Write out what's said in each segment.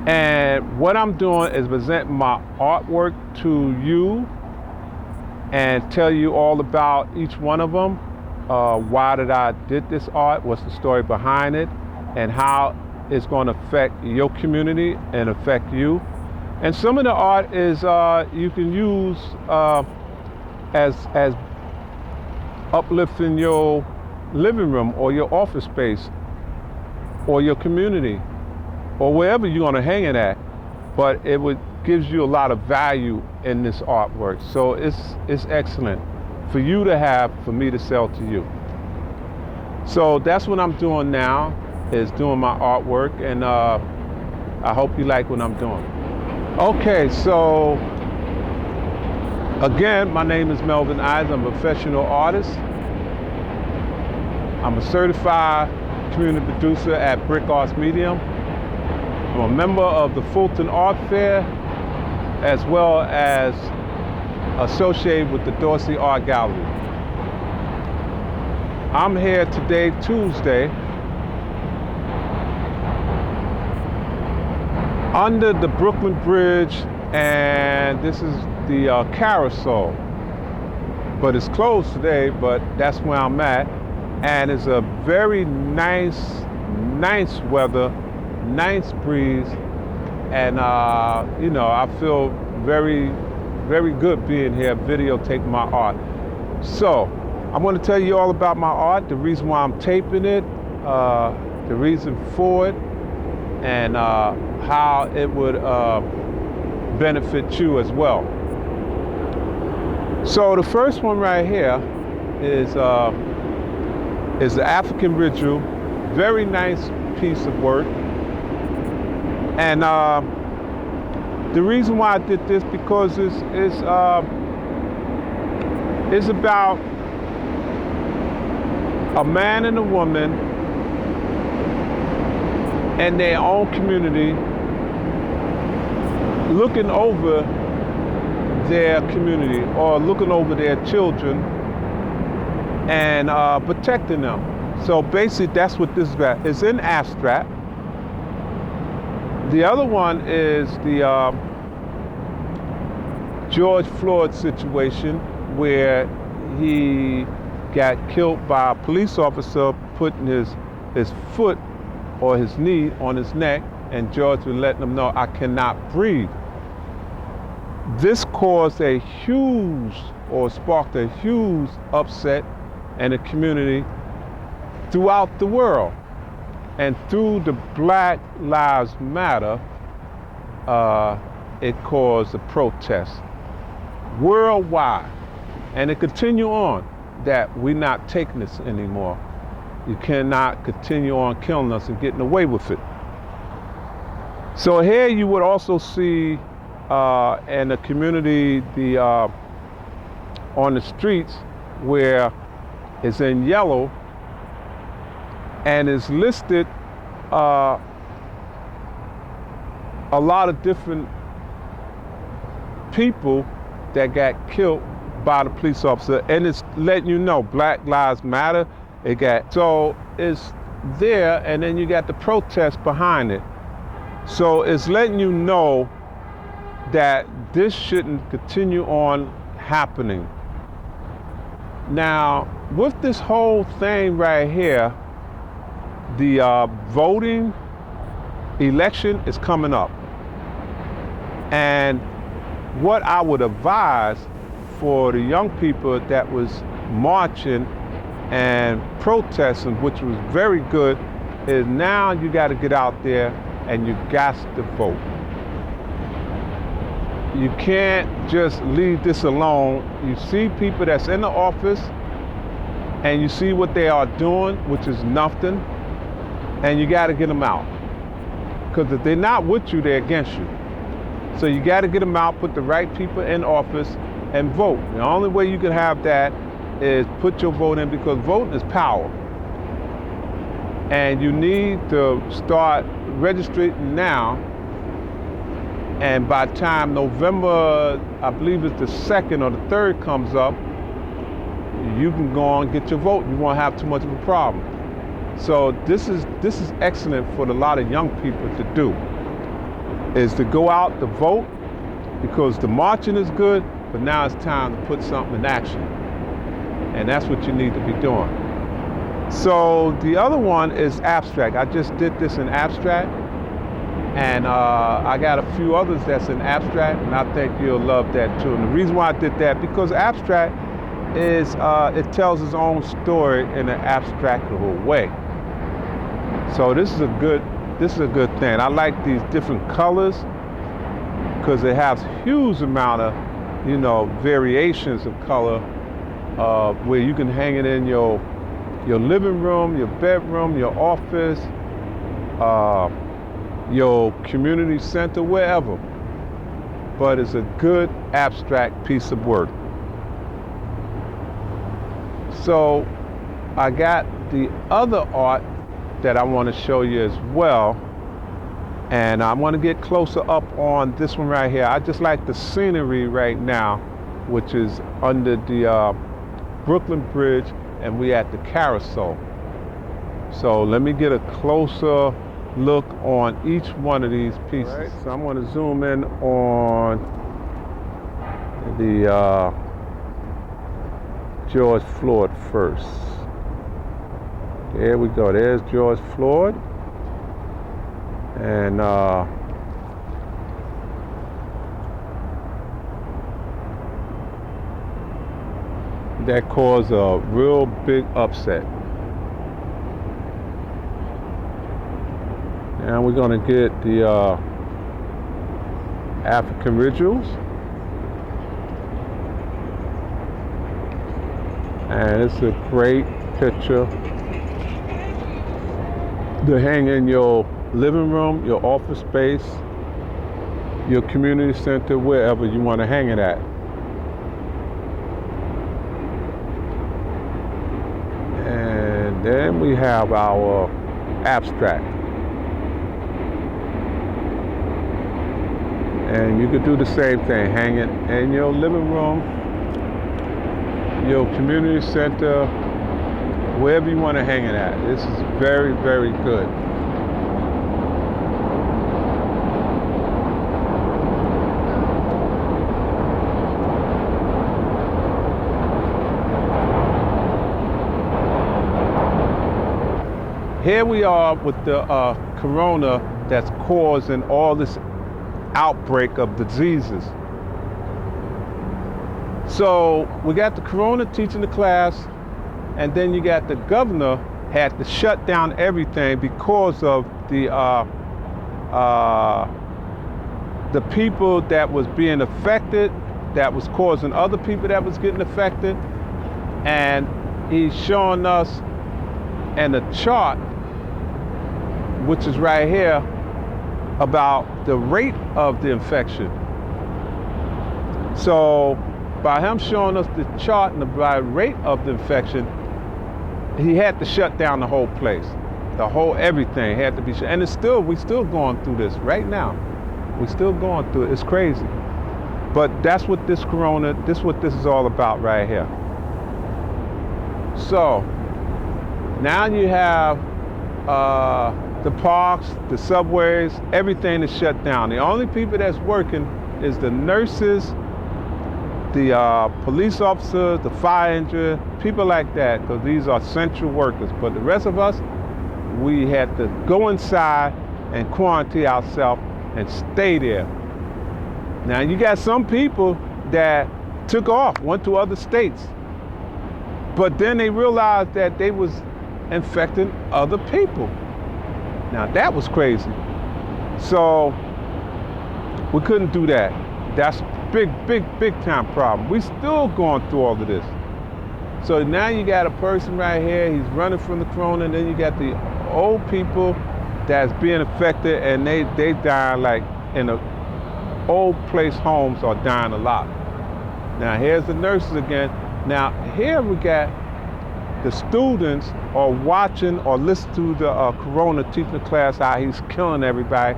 And what I'm doing is presenting my artwork to you and tell you all about each one of them. Why did I did this art? What's the story behind it? And how it's going to affect your community and affect you. And some of the art is you can use as uplifting your living room or your office space or your community or wherever you're going to hang it at. But it gives you a lot of value in this artwork. So it's excellent for you to have, for me to sell to you. So that's what I'm doing now, is doing my artwork, and I hope you like what I'm doing. Okay, so again, my name is Melvin Isaac. I'm a professional artist. I'm a certified community producer at Brick Arts Medium. I'm a member of the Fulton Art Fair, as well as associated with the Dorsey Art Gallery. I'm here today, Tuesday, under the Brooklyn Bridge, and this is the Carousel. But it's closed today, but that's where I'm at. And it's a very nice weather, nice breeze, and you know, I feel very good being here, videotaping my art. So I'm going to tell you all about my art, the reason why I'm taping it, the reason for it, and how it would benefit you as well. So the first one right here is the African ritual. Very nice piece of work. And the reason why I did this, because it's about a man and a woman and their own community looking over their community, or looking over their children and protecting them. So basically that's what this is about. It's in abstract. The other one is the George Floyd situation, where he got killed by a police officer putting his foot or his knee on his neck, and George was letting him know, I cannot breathe. This caused a huge, or sparked a huge upset in the community throughout the world. And through the Black Lives Matter, it caused a protest worldwide. And it continue on, that we're not taking this anymore. You cannot continue on killing us and getting away with it. So here you would also see in the community, on the streets, where it's in yellow and is listed a lot of different people that got killed by the police officer, and it's letting you know Black Lives Matter. So it's there, and then you got the protest behind it. So it's letting you know that this shouldn't continue on happening. Now, with this whole thing right here, the voting election is coming up. And what I would advise for the young people that was marching and protesting, which was very good, is now you got to get out there and you got to vote. You can't just leave this alone. You see people that's in the office and you see what they are doing, which is nothing, and you got to get them out. Because if they're not with you, they're against you. So you got to get them out, put the right people in office, and vote. The only way you can have that is put your vote in, because voting is power. And you need to start registering now. And by the time November, I believe it's the 2nd or the 3rd comes up, you can go on and get your vote. You won't have too much of a problem. So this is excellent for a lot of young people to do. is to go out to vote, because the marching is good, but now it's time to put something in action. And that's what you need to be doing. So the other one is abstract. I just did this in abstract, and I got a few others that's in abstract, and I think you'll love that too. And the reason why I did that, because abstract is, it tells its own story in an abstractable way. So this is a good thing. I like these different colors because it has huge amount of, variations of color, where you can hang it in your living room, your bedroom, your office, your community center, wherever. But it's a good abstract piece of work. So I got the other art that I want to show you as well, and I want to get closer up on this one right here. I just like the scenery right now, which is under the Brooklyn Bridge, and we at the carousel. So let me get a closer look on each one of these pieces. Right, so I'm going to zoom in on the George Floyd first. There we go. There's George Floyd. And that caused a real big upset. Now we're going to get the African rituals. And it's a great picture to hang in your living room, your office space, your community center, wherever you want to hang it at. And then we have our abstract. And you could do the same thing, hang it in your living room, your community center, wherever you want to hang it at. This is very, very good. Here we are with the corona that's causing all this outbreak of diseases. So we got the corona teaching the class, and then you got the governor had to shut down everything because of the people that was being affected, that was causing other people that was getting affected. And he's showing us in a chart, which is right here, about the rate of the infection. So by him showing us the chart and the rate of the infection, he had to shut down the whole place. The whole everything had to be shut. And we still going through this right now. We're still going through it. It's crazy. But that's what this corona, this is what this is all about right here. So now you have the parks, the subways, everything is shut down. The only people that's working is the nurses, the police officers, the fire engine, people like that, because these are essential workers. But the rest of us, we had to go inside and quarantine ourselves and stay there. Now you got some people that took off, went to other states, but then they realized that they was infecting other people. Now that was crazy. So we couldn't do that. That's big time problem. We still going through all of this. So now you got a person right here, he's running from the corona, and then you got the old people that's being affected, and they dying, like in the old place homes are dying a lot. Now here's the nurses again. Now here we got the students are watching or listening to the corona teaching class, how he's killing everybody.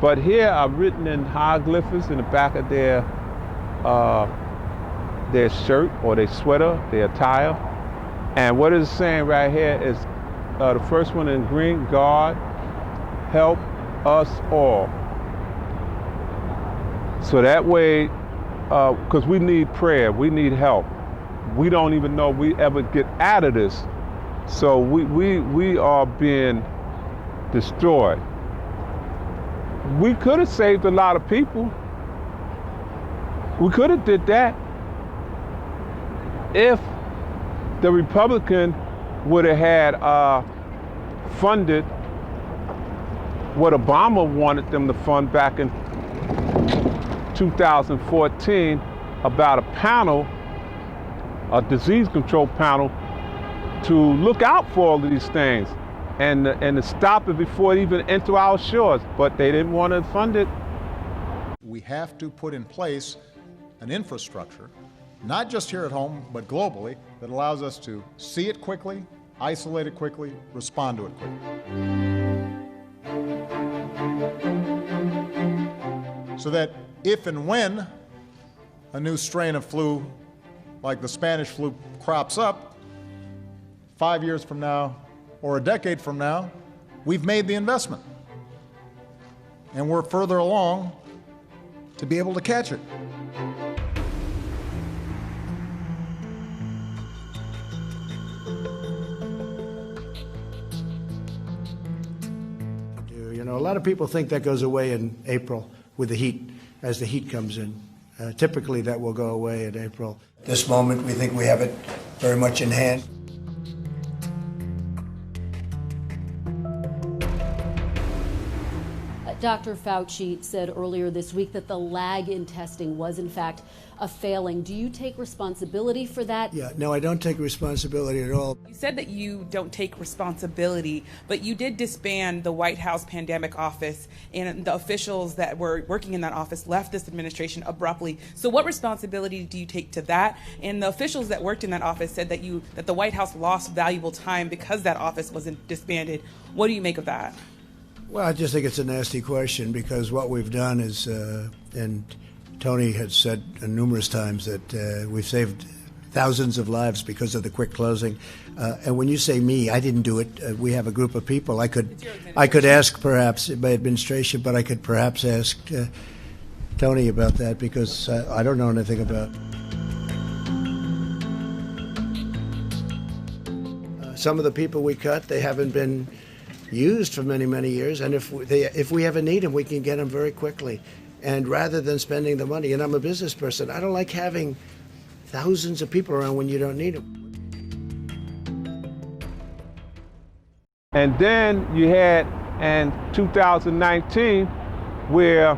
But here are written in hieroglyphics in the back of their shirt or their sweater, their attire. And what it's saying right here is the first one in green: God help us all. So that way, because we need prayer, we need help. We don't even know we ever get out of this. So we are being destroyed. We could have saved a lot of people. We could have did that if the Republican would have had funded what Obama wanted them to fund back in 2014 about a panel, a disease control panel, to look out for all of these things and to stop it before it even enter our shores. But they didn't want to fund it. We have to put in place an infrastructure, not just here at home, but globally, that allows us to see it quickly, isolate it quickly, respond to it quickly. So that if and when a new strain of flu, like the Spanish flu, crops up, 5 years from now or a decade from now, we've made the investment. And we're further along to be able to catch it. You know, a lot of people think that goes away in April with the heat, as the heat comes in. Typically that will go away in April. This moment, we think we have it very much in hand. Dr. Fauci said earlier this week that the lag in testing was, in fact, a failing. Do you take responsibility for that? Yeah, no, I don't take responsibility at all. You said that you don't take responsibility, but you did disband the White House pandemic office, and the officials that were working in that office left this administration abruptly. So what responsibility do you take to that? And the officials that worked in that office said that the White House lost valuable time because that office wasn't disbanded. What do you make of that? Well, I just think it's a nasty question, because what we've done is, and Tony has said numerous times that we've saved thousands of lives because of the quick closing. And when you say me, I didn't do it. We have a group of people. I could ask perhaps my administration, but I could perhaps ask Tony about that, because I don't know anything about some of the people we cut. They haven't been used for many, many years, and if we ever need them, we can get them very quickly. And rather than spending the money, and I'm a business person, I don't like having thousands of people around when you don't need them. And then you had in 2019 where